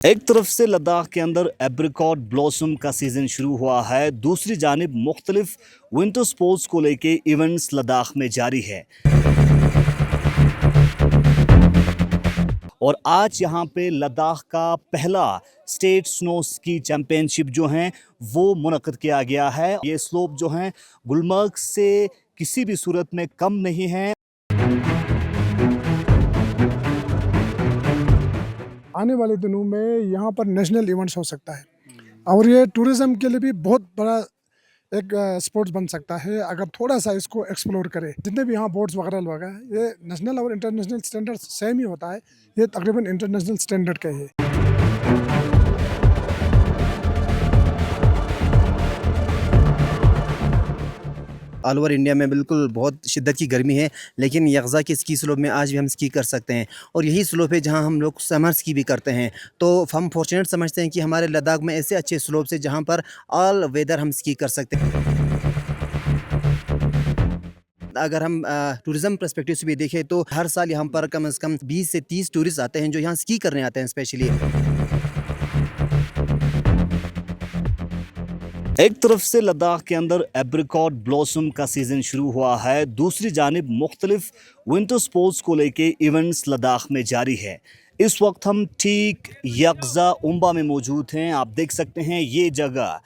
एक तरफ से लद्दाख के अंदर एप्रिकॉट ब्लॉसम का सीज़न शुरू हुआ है, दूसरी जानिब मुख्तलिफ विंटर स्पोर्ट्स को लेके इवेंट्स लद्दाख में जारी है। और आज यहाँ पे लद्दाख का पहला स्टेट स्नो स्की चैम्पियनशिप जो है वो मुनक़्क़िद किया गया है। ये स्लोप जो हैं गुलमर्ग से किसी भी सूरत में कम नहीं है। आने वाले दिनों में यहाँ पर नेशनल इवेंट्स हो सकता है और ये टूरिज़्म के लिए भी बहुत बड़ा एक स्पोर्ट्स बन सकता है अगर थोड़ा सा इसको एक्सप्लोर करें। जितने भी यहाँ बोर्ड्स वगैरह लगा है ये नेशनल और इंटरनेशनल स्टैंडर्ड सेम ही होता है, ये तकरीबन इंटरनेशनल स्टैंडर्ड का है। ऑल ओवर इंडिया में बिल्कुल बहुत शिद्दत की गर्मी है, लेकिन यगज़ा के स्की स्लोप में आज भी हम स्की कर सकते हैं और यही स्लोप है जहां हम लोग समर स्की भी करते हैं। तो हम फॉर्चुनेट समझते हैं कि हमारे लद्दाख में ऐसे अच्छे स्लोप्स हैं जहां पर ऑल वेदर हम स्की कर सकते हैं। अगर हम टूरिज़्म पर्सपेक्टिव से भी देखें तो हर साल यहाँ पर कम से कम 20 से 30 टूरिस्ट आते हैं जो यहाँ स्की करने आते हैं स्पेशली। एक तरफ से लद्दाख के अंदर एप्रिकॉट ब्लॉसम का सीज़न शुरू हुआ है, दूसरी जानिब मुख्तलिफ विंटर स्पोर्ट्स को लेके इवेंट्स लद्दाख में जारी है। इस वक्त हम ठीक यगज़ा उम्बा में मौजूद हैं। आप देख सकते हैं ये जगह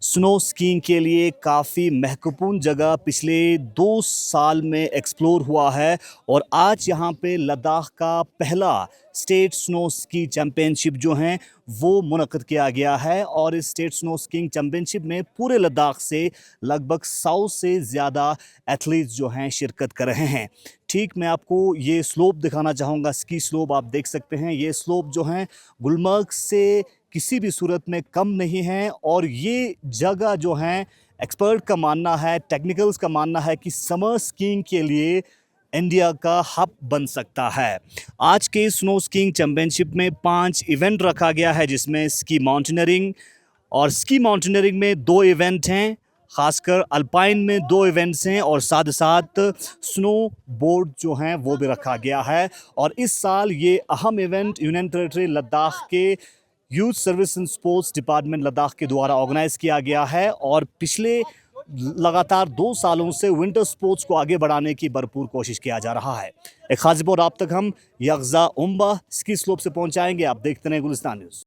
स्नो स्कीइंग के लिए काफ़ी महत्वपूर्ण जगह पिछले 2 साल में एक्सप्लोर हुआ है और आज यहाँ पे लद्दाख का पहला स्टेट स्नो स्की चैम्पियनशिप जो हैं वो मुनक़्क़िद किया गया है। और इस स्टेट स्नो स्कीइंग चैम्पियनशिप में पूरे लद्दाख से लगभग 100 से ज़्यादा एथलीट्स जो हैं शिरकत कर रहे हैं। ठीक मैं आपको ये स्लोप दिखाना चाहूँगा, स्की स्लोप आप देख सकते हैं। ये स्लोप जो हैं गुलमर्ग से किसी भी सूरत में कम नहीं है और ये जगह जो है एक्सपर्ट का मानना है, टेक्निकल्स का मानना है कि समर स्कीइंग के लिए इंडिया का हब बन सकता है। आज के स्नो स्कीइंग चैम्पियनशिप में 5 इवेंट रखा गया है जिसमें स्की माउंटेनियरिंग और स्की माउंटेनियरिंग में 2 इवेंट हैं, ख़ासकर अल्पाइन में 2 इवेंट्स हैं और साथ साथ स्नो बोर्ड जो हैं वो भी रखा गया है। और इस साल ये अहम इवेंट यूनियन टेरिटरी लद्दाख के youth service and sports department Ladakh के द्वारा ऑर्गेनाइज़ किया गया है और पिछले लगातार 2 सालों से विंटर स्पोर्ट्स को आगे बढ़ाने की भरपूर कोशिश किया जा रहा है। एक खास रिपोर्ट आप तक हम यगज़ा उम्बा स्की स्लोप से पहुंचाएंगे। आप देखते हैं गुलिस्तान न्यूज़।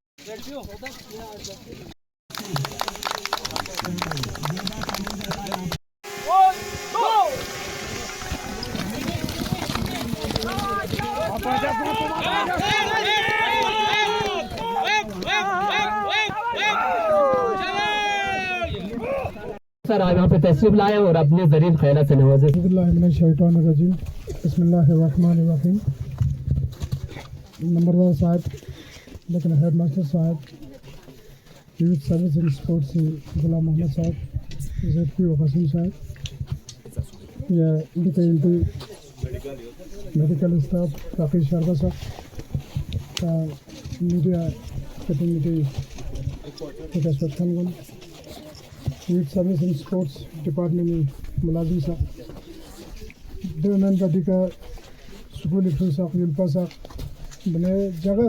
सर आज यहाँ पे तशरीफ लाए और अपने ज़रीन ख्याल से नवाजे। बिस्मिल्लाहिर्रहमानिर्रहीम। नंबरदार साहब, लेकिन हेड मास्टर साहब, यूथ सर्विस एंड स्पोर्ट्स गुलाम मोहम्मद साहब, ज़ेडपी वसीम साहब, या मेडिकल स्टाफ काफ़ी शारदा साहब, मीडिया प्रतिनिधि Khangul, youth service and sports department में मुलाजिम साहब, देवनंद बदी का स्कूल साहब, युल्पा साहब, बने जगह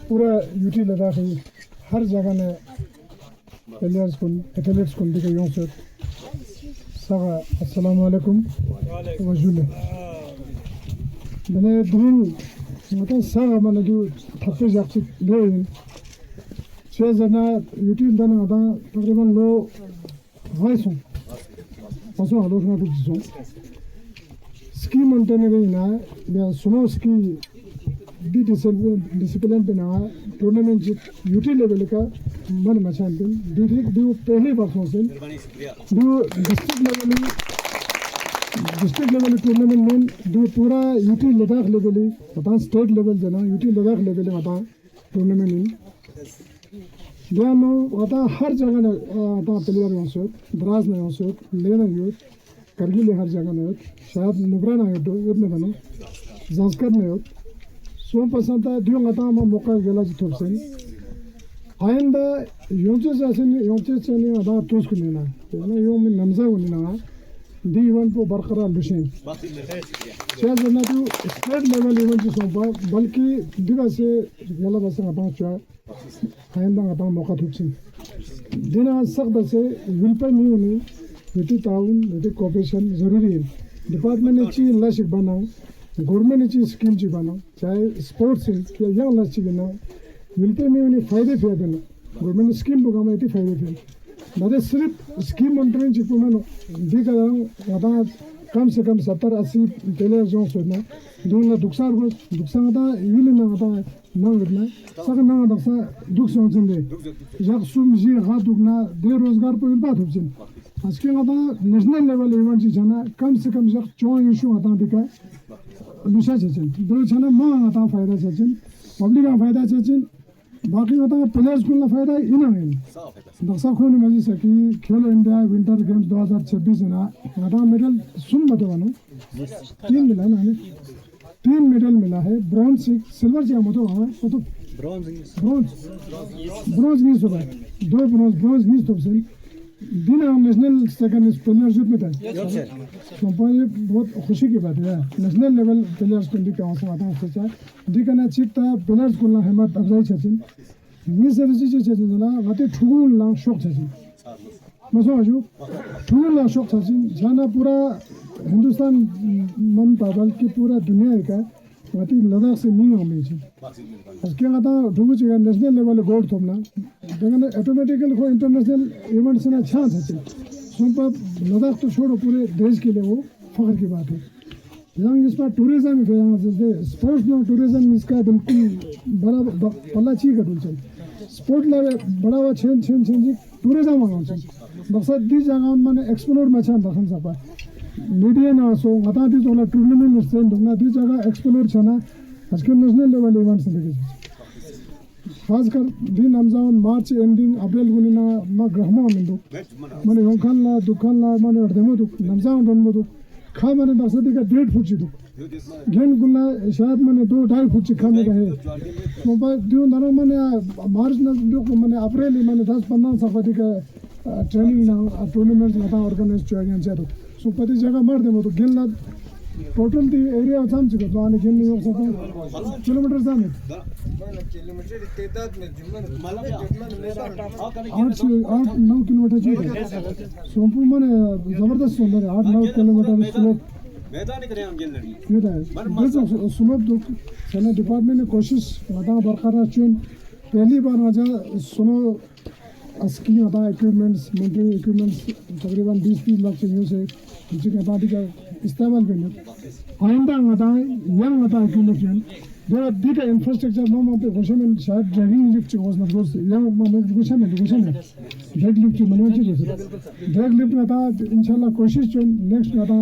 पूरा यूटी लद्दाख हर जगह ने प्लेयर्स को एथलीट्स को दिखे यूँ से सगा अस्सलाम वालेकुम वजूले बने दूर मतलब सगा मतलब जो थप्पे जाती लो छः जना यूटी दाना आता तकरीबन लो वाइसों वाइसों आलोचना कुछ जो स्की माउंटेनियरिंग ना या स्नो स्की दी डिसिप्लिन पे ना टूर्नामेंट यूटी लेवल का मन मचान दिन दो पहले वर्षों से दो डिस्ट्रिक्ट लेवल टूर्नामेंट में दो पूरा यूटी लद्दाख लेवल बता स्टेट लेवल जना यूटी लद्दाख लेवल बता टूर्नामेंट में दिया नो बता हर जगह ने बता प्लेयर यहाँ से द्रास ने यहाँ से लेना यूथ करगिल हर जगह ने शायद नुब्रा ना यूथ इतने बनो जांचकर ने यूथ सो पसंद है दियो गता हम मौका गेला जी थोप से आइंदा योंचे से नहीं अदा तोस को लेना तो ना यो में नमजा को लेना दी इवेंट को बरकरार लुशें चाहे जना तो स्टेट लेवल इवेंट सोंपा बल्कि दिगा से गला बस अपना चुआ खाइंदा अपना मौका थुचिन दिना सख्त से विल्पर नहीं होनी विधि ताउन विधि कोऑपरेशन जरूरी है डिपार्टमेंट ने चीज लाशिक बनाओ गवर्नमेंट ने चीज स्कीम ची बनाओ चाहे स्पोर्ट्स है कि यंग लाशिक बनाओ विल्पर में उन्हें फायदे फिर देना गवर्नमेंट ने स्कीम बुका में इतने फायदे फिर ना सिर्फ स्कीम मंत्रियों चिपको में दिखा रहा कम से कम 70-80 प्लेयर जो सोचना दूसरा दुखसार को दुखसार आता इविल ना आता ना करना सक ना आता सा दुख सोचने जब सुम जी हाथ दुखना दे रोजगार पर बात हो जिन आज के आता नेशनल लेवल इवेंट जी जाना कम से कम जब 4 इशू आता दिखा लुशा चचन दो जाना मां आता फायदा चचन पब्लिक का फायदा चचन बाकी आता प्लेयर्स को ना फायदा इना है दसा खोने में जैसे कि खेलो इंडिया विंटर गेम्स 2026 ना आता मेडल सुन बताओ 3 मिला ना हमें 3 मेडल मिला है ब्रॉन्ज सिल्वर से हम तो ब्रॉन्ज नहीं सुबह 2 ब्रॉन्ज नहीं तो से दिन नेशनल सेकंड प्लेयर्स में था तो ये बहुत खुशी की बात है नेशनल लेवल प्लेयर्स को दिखा आता है सोचा दिखना चित्ता प्लेयर्स को ना हिम्मत अफजाई छचिन ये सारी चीजें छचिन ना वाते ठुगुन ला शौक छचिन मसो आजू ठुगुन ला शौक छचिन जाना पूरा हिंदुस्तान मन पागल की पूरा दुनिया का वाते लद्दाख से नहीं हमें छे उसके आता ठुगु चिगा नेशनल लेवल गोल्ड थोपना देखना ऑटोमेटिकली को इंटरनेशनल इवेंट से ना चांस है सुपर लद्दाख तो छोड़ो पूरे देश के लिए वो फख्र की बात है यहाँ इस पर टूरिज्म है यहाँ जैसे स्पोर्ट्स में टूरिज्म इसका बिल्कुल बड़ा पल्ला चीज का चाहिए स्पोर्ट लेवल बड़ा हुआ छेन जी टूरिज्म आना चाहिए मकसद दी जगह मैंने एक्सप्लोर में अच्छा दखन सका मीडिया ना सो बता दी तो टूर्नामेंट में स्टेन दूंगा दी जगह एक्सप्लोर छना आज के नेशनल लेवल इवेंट्स देखे खासकर दिन हमजान मार्च एंडिंग अप्रैल गुनिना मा ग्रहमा मिंदो माने होंखला दुखला माने अर्धमो दुख नमजान डनमो दुख खा माने दसदी का 1.5 फुट दुख गेन गुना शायद माने 2-2.5 फुट खाने का है मोबाइल दियो ना माने मार्च ना दुख माने अप्रैल माने 10-15 सफादी का ट्रेनिंग ना टूर्नामेंट ना ऑर्गेनाइज किया जातो सो पति जगह मार देमो तो गेन ना टोटल दी एरिया जाम चुका तो आने गेन नहीं हो सकता किलोमीटर जाम है 8-9 किलोमीटर चाहिए सोमपुर में जबरदस्त सुंदर है 8-9 किलोमीटर स्लोप स्लोप तो सेना डिपार्टमेंट ने कोशिश आता बरकरार चुन पहली बार आजा सुनो अस्की आता इक्विपमेंट्स मिलिट्री इक्विपमेंट्स तकरीबन 20-30 लाख चाहिए से जिसके आता का इस्तेमाल करने आइंदा आता यंग आता equipment There are data infrastructure no more question शायद dragging lift was not was young में question है drag lift Manoj ji drag lift में था इंशाल्लाह कोशिश जो नेक्स्ट आता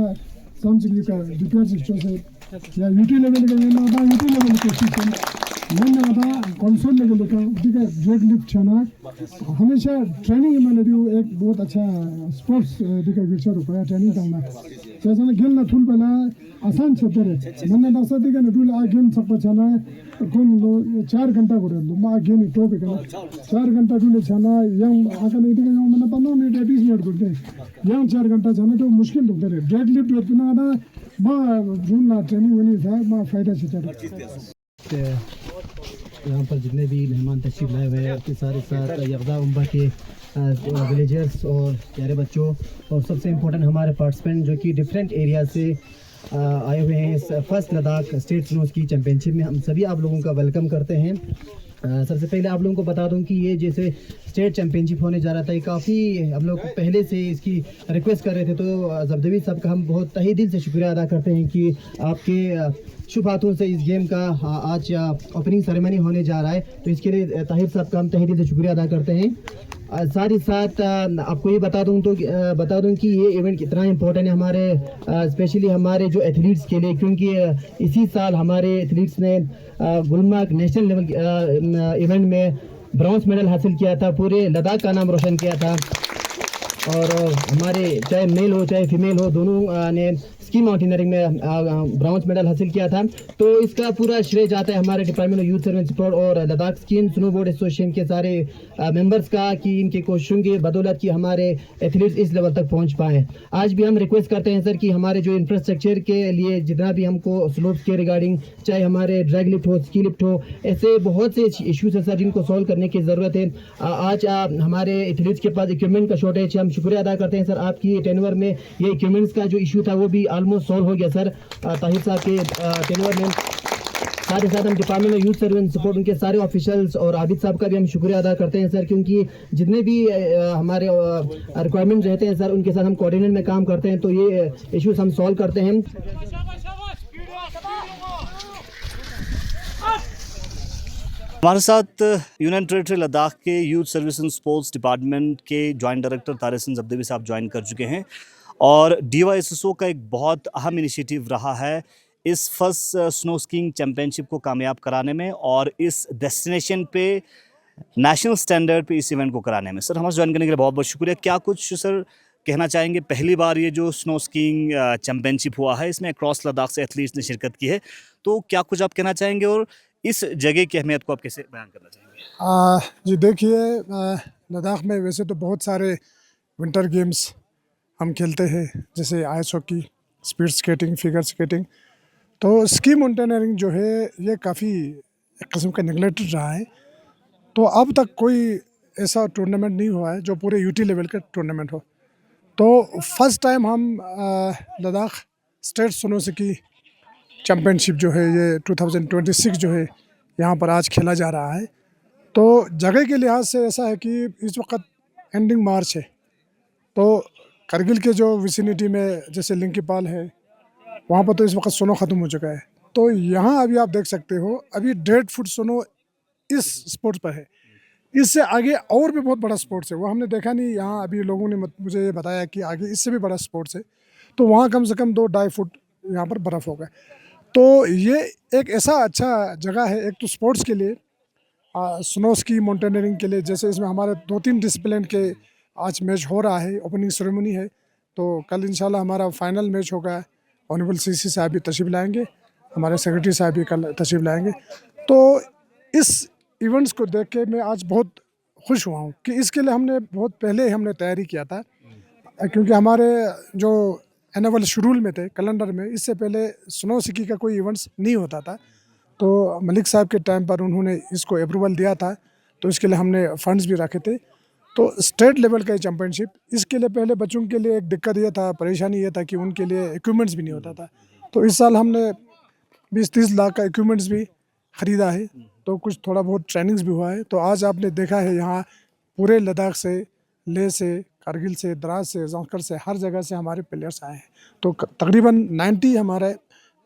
समझ ली का डिपेंड सिस्टम से या यूटी लेवल का ना आता यूटी लेवल कोशिश करना मैंने आता कंसोल लेवल का दिखा ड्रैग लिफ्ट छना हमेशा ट्रेनिंग मैंने दियो एक बहुत अच्छा स्पोर्ट्स दिखा विचार रुपया ट्रेनिंग करना जैसे ना गेल ना थूल पहला आसान क्षेत्र है मैंने दसा दिखा ना थूल आ गेम सब छना कौन लो 4 घंटा करे लो मा गेम टॉपिक है 4 घंटा थूल छना यंग आका नहीं दिखा मैंने 15 मिनट 20 मिनट करते यंग 4 घंटा छना तो मुश्किल होता है ड्रैग लिफ्ट होता ना मा रूल ना ट्रेनिंग होनी था मा फायदा से यहाँ पर जितने भी मेहमान तशरीफ लाए हुए हैं उसके साथ यकदा उम्बा के विलेजर्स और प्यारे बच्चों और सबसे इम्पोर्टेंट हमारे पार्टिसिपेंट जो कि डिफरेंट एरिया से आए हुए हैं इस फर्स्ट लद्दाख स्टेट स्नोज की चैम्पियनशिप में हम सभी आप लोगों का वेलकम करते हैं। सबसे पहले आप लोगों को बता दूं कि ये जैसे स्टेट चैम्पियनशिप होने जा रहा था ये काफ़ी हम लोग पहले से इसकी रिक्वेस्ट कर रहे थे, तो जबदवी साहब का हम बहुत तहे दिल से शुक्रिया अदा करते हैं कि आपके शुभ हाथों से इस गेम का आज ओपनिंग सेरेमनी होने जा रहा है, तो इसके लिए ताहिर साहब का हम तहे दिल से शुक्रिया अदा करते हैं। साथ ही साथ आपको ये बता दूं कि ये इवेंट कितना इम्पोर्टेंट है हमारे स्पेशली हमारे जो एथलीट्स के लिए, क्योंकि इसी साल हमारे एथलीट्स ने गुलमर्ग नेशनल लेवल इवेंट में ब्रॉन्ज मेडल हासिल किया था, पूरे लद्दाख का नाम रोशन किया था। और हमारे चाहे मेल हो चाहे फीमेल हो दोनों ने स्की माउंटेनियरिंग में ब्रॉन्ज मेडल हासिल किया था। तो इसका पूरा श्रेय जाता है हमारे department of youth service support और Ladakh ski and snowboard association के सारे मेंबर्स का, कि इनके कोशिशों की बदौलत कि हमारे एथलीट्स इस लेवल तक पहुंच पाए। आज भी हम रिक्वेस्ट करते हैं सर कि हमारे जो इंफ्रास्ट्रक्चर के लिए जितना भी हमको स्लोप्स के रिगार्डिंग, चाहे हमारे ड्रैग लिफ्ट हो, स्की लिफ्ट हो, ऐसे बहुत से इश्यूज है सर जिनको सॉल्व करने की ज़रूरत है। आज हमारे एथलीट्स के पास इक्विपमेंट का शॉर्टेज है। हम शुक्रिया अदा करते हैं सर, आपकी टेन्योर में ये इक्विपमेंट्स का जो इशू था वो भी ऑलमोस्ट सॉल्व हो गया सर ताहिर साहब के टेन्योर में। साथ ही साथ हम department of youth service support उनके सारे ऑफिशियल्स और आबिद साहब का भी हम शुक्रिया अदा करते हैं सर, क्योंकि जितने भी हमारे रिक्वायरमेंट रहते हैं सर उनके साथ हम कोऑर्डिनेट में काम करते हैं, तो ये इश्यूज हम सॉल्व करते हैं। हमारे साथ यूनियन टेरिटरी लद्दाख के youth service and sports department के जॉइंट डायरेक्टर तारिसन जब्देवी साहब ज्वाइन कर चुके हैं। और DYSSO का एक बहुत अहम इनिशिएटिव रहा है इस फर्स्ट स्नो स्कीइंग चैम्पियनशिप को कामयाब कराने में और इस डेस्टिनेशन पे नेशनल स्टैंडर्ड पे इस इवेंट को कराने में। सर, हमारे ज्वाइन करने के लिए बहुत बहुत शुक्रिया। क्या कुछ सर कहना चाहेंगे? पहली बार ये जो स्नो स्कीइंग चैम्पियनशिप हुआ है इसमें अक्रॉस लद्दाख से एथलीट्स ने शिरकत की है, तो क्या कुछ आप कहना चाहेंगे और इस जगह की अहमियत को आप कैसे बयान करना चाहेंगे? जी देखिए, लद्दाख में वैसे तो बहुत सारे विंटर गेम्स हम खेलते हैं, जैसे ice hockey, speed skating, figure skating. तो स्की माउंटेनियरिंग जो है ये काफ़ी एक किस्म का नेगलेक्टेड रहा है। तो अब तक कोई ऐसा टूर्नामेंट नहीं हुआ है जो पूरे यूटी लेवल का टूर्नामेंट हो। तो फर्स्ट टाइम हम Ladakh state snow ski championship जो है ये 2026 जो है यहाँ पर आज खेला जा रहा है। तो जगह के लिहाज से ऐसा है कि इस वक्त एंडिंग मार्च है, तो करगिल के जो विसिनिटी में जैसे लिंकीपाल है वहाँ पर तो इस वक्त स्नो ख़त्म हो चुका है। तो यहाँ अभी आप देख सकते हो अभी 1.5 फुट स्नो इस स्पोर्ट्स पर है। इससे आगे और भी बहुत बड़ा स्पोर्ट्स है, वो हमने देखा नहीं। यहाँ अभी लोगों ने मुझे ये बताया कि आगे इससे भी बड़ा स्पोर्ट्स है, तो वहाँ कम से कम 2-2.5 फुट यहाँ पर बर्फ़ होगा। तो ये एक ऐसा अच्छा जगह है, एक तो स्पोर्ट्स के लिए, स्नो स्की माउंटेनियरिंग के लिए। जैसे इसमें हमारे 2-3 डिसिप्लिन के आज मैच हो रहा है, ओपनिंग सेरेमनी है। तो कल इंशाल्लाह हमारा फाइनल मैच होगा। ऑनरेबल CC साहब भी तशरीफ़ लाएंगे, हमारे सेक्रेटरी साहब भी कल तशरीफ़ लाएंगे। तो इस इवेंट्स को देख के मैं आज बहुत खुश हुआ हूँ कि इसके लिए हमने बहुत पहले हमने तैयारी किया था, क्योंकि हमारे जो एनुअल शेड्यूल में थे, कैलेंडर में, इससे पहले स्नो स्की का कोई इवेंट्स नहीं होता था। तो मलिक साहब के टाइम पर उन्होंने इसको अप्रूवल दिया था, तो इसके लिए हमने फंड्स भी रखे थे। तो स्टेट लेवल का चैम्पियनशिप, इसके लिए पहले बच्चों के लिए एक दिक्कत ये था, परेशानी ये था कि उनके लिए इक्विपमेंट्स भी नहीं होता था। तो इस साल हमने 20-30 लाख का इक्विपमेंट्स भी ख़रीदा है, तो कुछ थोड़ा बहुत ट्रेनिंग्स भी हुआ है। तो आज आपने देखा है यहाँ पूरे लद्दाख से, लेह से, कारगिल से, द्रास से, जांस्कर से, हर जगह से हमारे प्लेयर्स आए हैं। तो तकरीबन 90 हमारे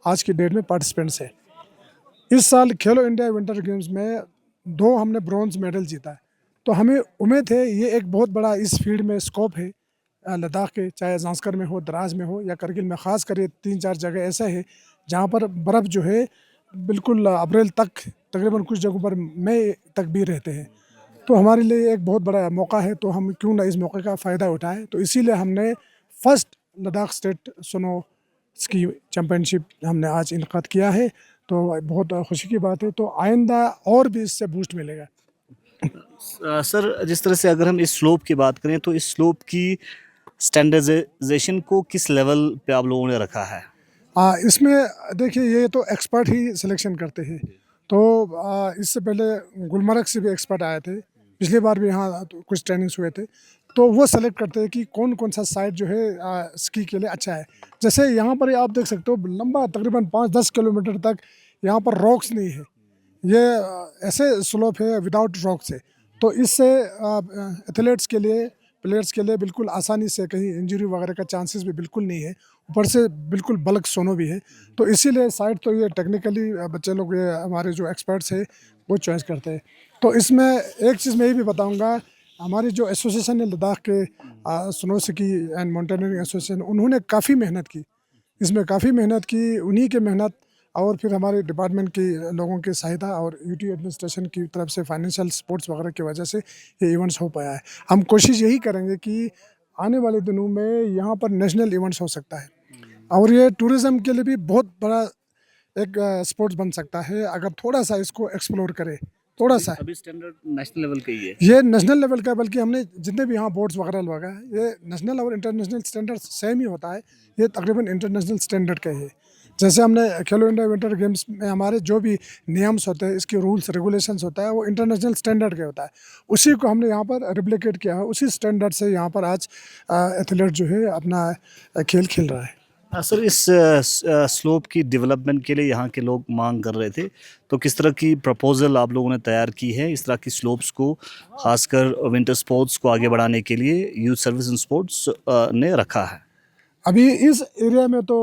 आज की डेट में पार्टिसिपेंट्स हैं। इस साल खेलो इंडिया विंटर गेम्स में 2 हमने ब्रॉन्ज मेडल जीता है। तो हमें उम्मीद है ये एक बहुत बड़ा इस फील्ड में स्कोप है लद्दाख के, चाहे जांस्कर में हो, द्रास में हो या करगिल में। ख़ास कर 3-4 जगह ऐसा है जहाँ पर बर्फ़ जो है बिल्कुल अप्रैल तक, तकरीबन कुछ जगहों पर मई तक भी रहते हैं। तो हमारे लिए एक बहुत बड़ा मौका है, तो हम क्यों ना इस मौके का फ़ायदा उठाएं। तो इसीलिए हमने first Ladakh state snow ski championship हमने आज इनक़ाद किया है। तो बहुत खुशी की बात है। तो आइंदा और भी इससे बूस्ट मिलेगा। सर, जिस तरह से अगर हम इस स्लोप की बात करें तो इस स्लोप की स्टैंडर्डाइजेशन को किस लेवल पे आप लोगों ने रखा है? इसमें देखिए, ये तो एक्सपर्ट ही सिलेक्शन करते हैं। तो इससे पहले गुलमर्ग से भी एक्सपर्ट आए थे, पिछली बार भी यहाँ तो कुछ ट्रेनिंग्स हुए थे। तो वो सेलेक्ट करते हैं कि कौन कौन सा साइट जो है स्की के लिए अच्छा है। जैसे यहाँ पर आप देख सकते हो लंबा तकरीबन 5-10 किलोमीटर तक यहाँ पर रॉक्स नहीं है, ये ऐसे स्लोप है विदाउट रॉक्स है। तो इससे एथलीट्स के लिए, प्लेयर्स के लिए बिल्कुल आसानी से, कहीं इंजरी वगैरह का चांसेस भी बिल्कुल नहीं है। ऊपर से बिल्कुल बल्क सोनो भी है। तो इसीलिए साइट तो ये टेक्निकली बच्चे लोग, ये हमारे जो एक्सपर्ट्स है वो चॉइस करते हैं। तो इसमें एक चीज़ मैं ये भी बताऊंगा, हमारी जो एसोसिएशन है लद्दाख के snow ski and mountaineering association, उन्होंने काफ़ी मेहनत की, इसमें काफ़ी मेहनत की। उन्हीं के मेहनत और फिर हमारे डिपार्टमेंट के लोगों की सहायता और यूटी एडमिनिस्ट्रेशन की तरफ से फाइनेंशियल सपोर्ट्स वगैरह की वजह से ये इवेंट्स हो पाया है। हम कोशिश यही करेंगे कि आने वाले दिनों में यहाँ पर नेशनल इवेंट्स हो सकता है। और ये टूरिज़्म के लिए भी बहुत बड़ा एक स्पोर्ट्स बन सकता है अगर थोड़ा सा इसको एक्सप्लोर करे, थोड़ा सा। अभी स्टैंडर्ड नेशनल लेवल का ही है। ये नेशनल लेवल का, बल्कि हमने जितने भी यहाँ बोर्ड्स वगैरह लगा है ये नेशनल और इंटरनेशनल स्टैंडर्ड सेम ही होता है। ये तकरीबन इंटरनेशनल स्टैंडर्ड का ही है। जैसे हमने खेलो इंडिया विंटर गेम्स में हमारे जो भी नियम्स होते हैं, इसके रूल्स रेगुलेशंस होता है, वो इंटरनेशनल स्टैंडर्ड के होता है। उसी को हमने यहाँ पर रिप्लिकेट किया है, उसी स्टैंडर्ड से यहाँ पर आज एथलीट जो है अपना खेल खेल रहा है। सर, इस स्लोप की डेवलपमेंट के लिए यहाँ के लोग मांग कर रहे थे, तो किस तरह की प्रपोजल आप लोगों ने तैयार की है इस तरह की स्लोप्स को, खासकर विंटर स्पोर्ट्स को आगे बढ़ाने के लिए यूथ सर्विस इन स्पोर्ट्स ने रखा है? अभी इस एरिया में तो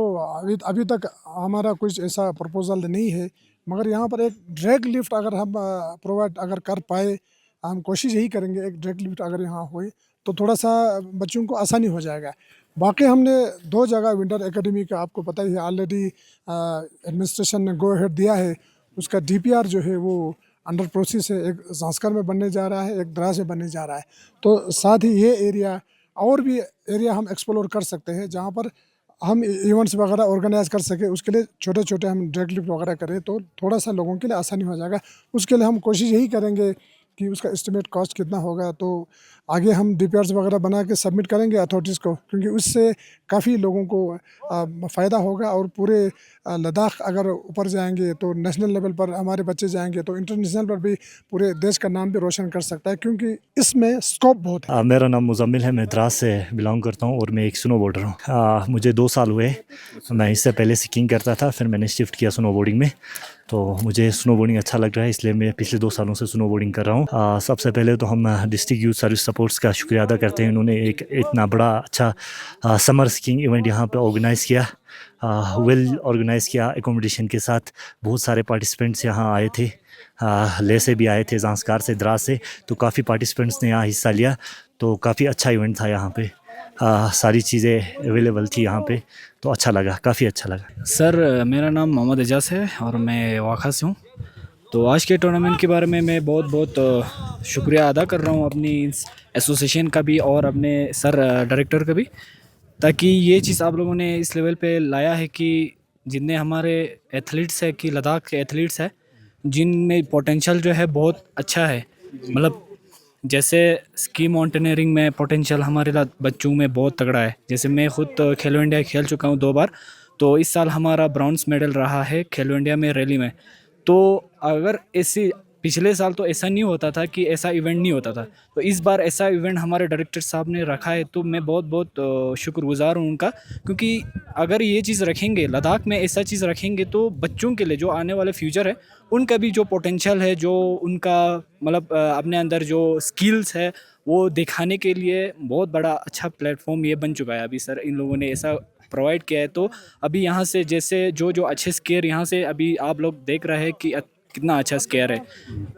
अभी तक हमारा कुछ ऐसा प्रपोजल नहीं है, मगर यहाँ पर एक ड्रैग लिफ्ट अगर हम प्रोवाइड अगर कर पाए, हम कोशिश यही करेंगे एक ड्रैग लिफ्ट अगर यहाँ हुए तो थोड़ा सा बच्चों को आसानी हो जाएगा। बाकी हमने 2 जगह विंटर एकेडमी का आपको पता ही है, ऑलरेडी एडमिनिस्ट्रेशन ने गो अहेड दिया है। उसका डीपीआर जो है वो अंडर प्रोसेस है, एक जांस्कर में बनने जा रहा है, एक द्रास में बनने जा रहा है। तो साथ ही ये एरिया और भी एरिया हम एक्सप्लोर कर सकते हैं जहाँ पर हम इवेंट्स वगैरह ऑर्गेनाइज कर सके। उसके लिए छोटे छोटे हम ड्रैग लिफ्ट वगैरह करें तो थोड़ा सा लोगों के लिए आसानी हो जाएगा। उसके लिए हम कोशिश यही करेंगे कि उसका एस्टिमेट कॉस्ट कितना होगा, तो आगे हम डीपीआर्स वगैरह बना के सबमिट करेंगे अथॉरिटीज़ को, क्योंकि उससे काफ़ी लोगों को फ़ायदा होगा। और पूरे लद्दाख अगर ऊपर जाएंगे तो नेशनल लेवल पर हमारे बच्चे जाएंगे तो इंटरनेशनल पर भी पूरे देश का नाम भी रोशन कर सकता है, क्योंकि इसमें स्कोप बहुत है। मेरा नाम मुज़म्मिल है, मैं द्रास से बिलोंग करता हूँ और मैं एक स्नो बोर्डर हूँ। मुझे 2 साल हुए। मैं इससे पहले स्कीइंग करता था, फिर मैंने शिफ्ट किया स्नो बोर्डिंग में। तो मुझे स्नो बोर्डिंग अच्छा लग रहा है, इसलिए मैं पिछले 2 सालों से स्नो बोर्डिंग कर रहा हूँ। सबसे पहले तो हम डिस्ट्रिक्ट यूथ सर्विस सपोर्ट्स का शुक्रिया अदा करते हैं। उन्होंने एक इतना बड़ा अच्छा समर स्कीइंग इवेंट यहाँ पे ऑर्गेनाइज़ किया, वेल ऑर्गेनाइज़ किया एकोमोडेशन के साथ। बहुत सारे पार्टिसिपेंट्स यहाँ आए थे, लेह से भी आए थे, जांस्कार से, द्रास से, तो काफ़ी पार्टिसिपेंट्स ने यहाँ हिस्सा लिया। तो काफ़ी अच्छा इवेंट था यहाँ पे, सारी चीज़ें अवेलेबल थी यहाँ पे, तो अच्छा लगा, काफ़ी अच्छा लगा। सर, मेरा नाम मोहम्मद एजाज है और मैं वाखा से हूँ। तो आज के टूर्नामेंट के बारे में मैं बहुत शुक्रिया अदा कर रहा हूँ अपनी एसोसिएशन का भी और अपने सर डायरेक्टर का भी, ताकि ये चीज़ आप लोगों ने इस लेवल पे लाया है कि जितने हमारे एथलीट्स है कि लद्दाख के एथलीट्स है जिनमें पोटेंशियल जो है बहुत अच्छा है। मतलब जैसे स्की माउंटेनियरिंग में पोटेंशियल हमारे बच्चों में बहुत तगड़ा है। जैसे मैं खुद खेलो इंडिया खेल चुका हूँ 2 बार, तो इस साल हमारा ब्रॉन्ज मेडल रहा है खेलो इंडिया में रैली में। तो अगर ऐसी पिछले साल तो ऐसा नहीं होता था कि ऐसा इवेंट नहीं होता था, तो इस बार ऐसा इवेंट हमारे डायरेक्टर साहब ने रखा है, तो मैं बहुत शुक्रगुजार हूँ उनका। क्योंकि अगर ये चीज़ रखेंगे, लद्दाख में ऐसा चीज़ रखेंगे, तो बच्चों के लिए जो आने वाले फ्यूचर है उनका भी जो पोटेंशियल है, जो उनका मतलब अपने अंदर जो स्किल्स है वो दिखाने के लिए बहुत बड़ा अच्छा प्लेटफॉर्म ये बन चुका है। अभी सर इन लोगों ने ऐसा प्रोवाइड किया है, तो अभी यहाँ से जैसे जो अच्छे स्केयर यहाँ से अभी आप लोग देख रहे हैं कि कितना अच्छा स्केयर है,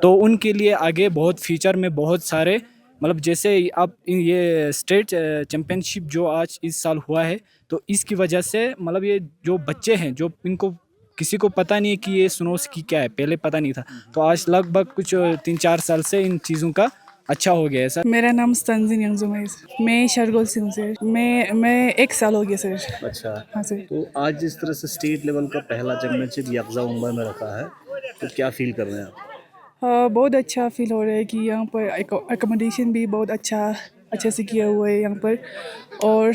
तो उनके लिए आगे बहुत फ्यूचर में बहुत सारे मतलब जैसे अब ये स्टेट चैम्पियनशिप जो आज इस साल हुआ है, तो इसकी वजह से मतलब ये जो बच्चे हैं जो इनको किसी को पता नहीं है कि ये स्नो स्की क्या है, पहले पता नहीं था, तो आज लगभग कुछ 3-4 साल से इन चीज़ों का अच्छा हो गया है सर। मेरा नाम तंजीन यंगजुम है, मैं शरगोल से हूँ सर। मैं 1 साल हो गया सर। अच्छा, हाँ सर। तो आज जिस तरह से स्टेट लेवल का पहला चैम्पियनशिप यकजा मुंबई में रखा है, तो क्या फील कर रहे हैं आप? बहुत अच्छा फील हो रहा है कि यहाँ पर एकोमोडेशन भी बहुत अच्छे से किया हुआ है यहाँ पर, और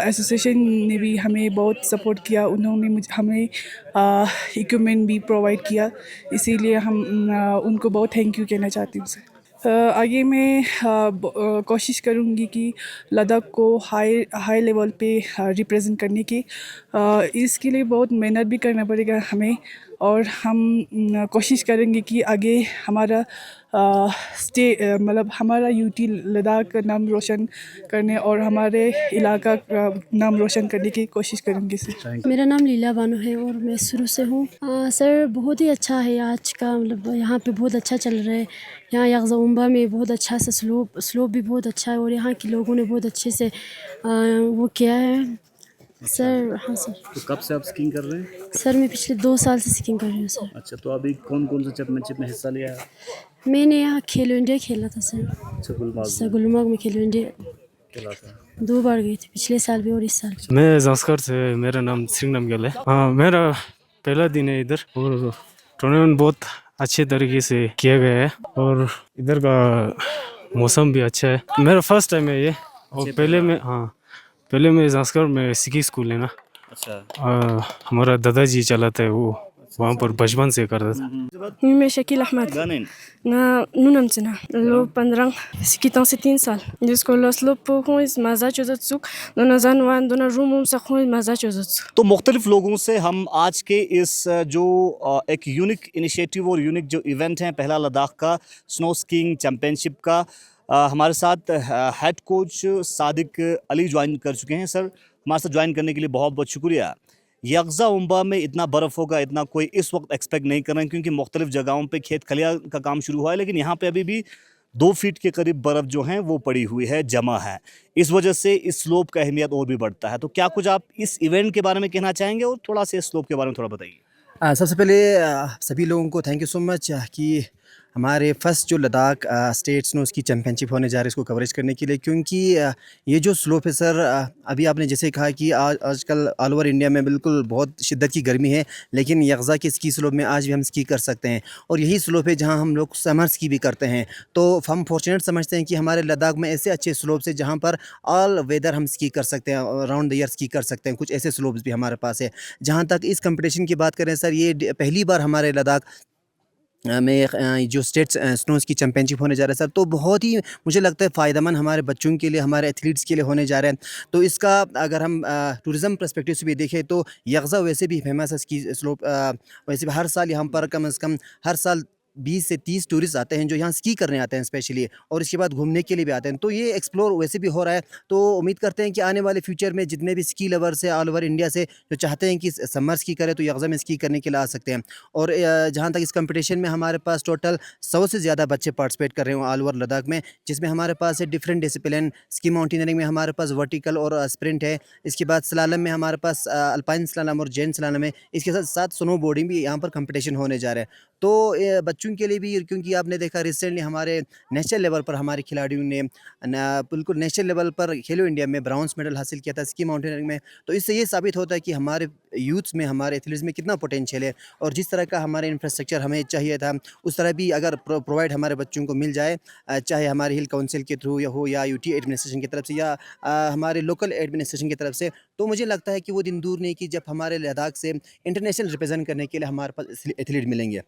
एसोसिएशन ने भी हमें बहुत सपोर्ट किया। उन्होंने हमें इक्विपमेंट भी प्रोवाइड किया, इसीलिए हम उनको बहुत थैंक यू कहना चाहती हूँ सर। आगे मैं कोशिश करूँगी कि लद्दाख को हाई लेवल पे रिप्रेजेंट करने की, इसके लिए बहुत मेहनत भी करना पड़ेगा हमें, और हम कोशिश करेंगे कि आगे हमारा मतलब हमारा यूटी लद्दाख का नाम रोशन करने और हमारे इलाका का नाम रोशन करने की कोशिश करेंगे सर। मेरा नाम लीला बानो है और मैं शुरू से हूँ। सर बहुत ही अच्छा है आज का, मतलब यहाँ पे बहुत अच्छा चल रहा है। यहाँ यकज़ाउम्बा में बहुत अच्छा सा स्लोप भी बहुत अच्छा है, और यहाँ के लोगों ने बहुत अच्छे से वो किया है सर। हाँ सर। तो कब से आप स्कीइंग कर रहे हैं? सर मैं पिछले 2 साल से स्कीइंग कर रही हूँ सर। अच्छा, तो अभी कौन कौन से चैम्पियनशिप में हिस्सा लिया है? मैंने यहाँ खेलो इंडिया खेला था सर। अच्छा, गुलमर्ग में। गुलमर्ग में खेलो इंडिया 2 बार गई थी, पिछले साल भी और इस साल भी। मैं जास्कर से, मेरा नाम सिंगनम गिल है। हाँ, मेरा पहला दिन है इधर और टूर्नामेंट बहुत अच्छे तरीके से किया गया है और इधर का मौसम भी अच्छा है। मेरा फर्स्ट टाइम है ये और पहले मैं जास्कर में सिकी स्कूल है ना, हमारा दादाजी चलाता है वो, वहाँ पर बचपन से करता था। मैं Shakeel Ahmad na nunam tsina lo pandrang sikitang si 3 साल जिसको लसलो पोको इस मजा चोजत्सु दोना जानवान दोना रूम से खो मजा चोजत्सु। तो मुख्तलिफ लोगों से हम आज के इस जो एक यूनिक इनिशिएटिव और यूनिक जो इवेंट है पहला लद्दाख का स्नो स्कीइंग चैम्पियनशिप का, हमारे साथ head coach Sadiq Ali join कर चुके हैं। सर, हमारे साथ ज्वाइन करने के लिए बहुत बहुत शुक्रिया। यकज़ा उम्बा में इतना बर्फ़ होगा इतना कोई इस वक्त एक्सपेक्ट नहीं कर रहे हैं, क्योंकि मुख्तलिफ जगहों पे खेत खलियान का काम शुरू हुआ है, लेकिन यहाँ पे अभी भी 2 फीट के करीब बर्फ़ जो है वो पड़ी हुई है, जमा है। इस वजह से इस स्लोप का अहमियत और भी बढ़ता है। तो क्या कुछ आप इस इवेंट के बारे में कहना चाहेंगे और थोड़ा सा इस स्लोप के बारे में थोड़ा बताइए। सबसे पहले सभी लोगों को थैंक यू सो मच कि हमारे फर्स्ट जो लद्दाख स्टेट स्नो की चैम्पियनशिप होने जा रही है इसको कवरेज करने के लिए, क्योंकि ये जो स्लोप है सर, अभी आपने जैसे कहा कि आजकल ऑल ओवर इंडिया में बिल्कुल बहुत शिद्दत की गर्मी है, लेकिन यकज़ा के स्की स्लोप में आज भी हम स्की कर सकते हैं और यही स्लोप है जहां हम लोग समर स्की भी करते हैं। तो हम फॉर्चुनेट समझते हैं कि हमारे लद्दाख में ऐसे अच्छे स्लोप्स हैं जहाँ पर ऑल वेदर हम स्की कर सकते हैं, अराउंड द ईयर स्की कर सकते हैं। कुछ ऐसे स्लोप्स भी हमारे पास है। जहाँ तक इस कंपटीशन की बात करें सर, ये पहली बार हमारे लद्दाख में जो स्टेट स्नोज़ की चैम्पियनशिप होने जा रहा है सर, तो बहुत ही मुझे लगता है फ़ायदेमंद हमारे बच्चों के लिए, हमारे एथलीट्स के लिए होने जा रहे हैं। तो इसका अगर हम टूरिज़म पर्सपेक्टिव से भी देखें तो यकज़ा वैसे भी फेमस है स्की स्लोप, वैसे भी हर साल यहाँ पर कम से कम हर साल 20 से 30 टूरिस्ट आते हैं जो यहाँ स्की करने आते हैं स्पेशली, और इसके बाद घूमने के लिए भी आते हैं। तो ये एक्सप्लोर वैसे भी हो रहा है। तो उम्मीद करते हैं कि आने वाले फ्यूचर में जितने भी स्की लवर्स हैं ऑल ओवर इंडिया से जो चाहते हैं कि समर स्की करें तो यकज़ा में स्की करने के लिए आ सकते हैं। और जहाँ तक इस कंपटीशन में हमारे पास टोटल 100 से ज़्यादा बच्चे पार्टिसिपेट कर रहे हैं ऑल ओवर लद्दाख में, जिसमें हमारे पास है डिफरेंट डिसिप्लिन। स्की माउंटेनियरिंग में हमारे पास वर्टिकल और स्प्रिंट है। इसके बाद स्लालम में हमारे पास अल्पाइन स्लालम और जेंट स्लालम है। इसके साथ साथ स्नो बोर्डिंग भी यहाँ पर कंपटीशन होने जा रहे हैं। तो बच्चों के लिए भी, क्योंकि आपने देखा रिसेंटली हमारे नेशनल लेवल पर हमारे खिलाड़ियों ने बिल्कुल नेशनल लेवल पर खेलो इंडिया में ब्राउन्स मेडल हासिल किया था स्की माउंटेनियरिंग में। तो इससे ये साबित होता है कि हमारे यूथ्स में, हमारे एथलीट्स में कितना पोटेंशियल है, और जिस तरह का हमारे इंफ्रास्ट्रक्चर हमें चाहिए था उस तरह भी अगर प्रोवाइड हमारे बच्चों को मिल जाए, चाहे हमारे हिल काउंसिल के थ्रू या यूटी एडमिनिस्ट्रेशन की तरफ से या हमारे लोकल एडमिनिस्ट्रेशन की तरफ से, तो मुझे लगता है कि वो दिन दूर नहीं कि जब हमारे लद्दाख से इंटरनेशनल रिप्रेजेंट करने के लिए हमारे पास एथलीट मिलेंगे।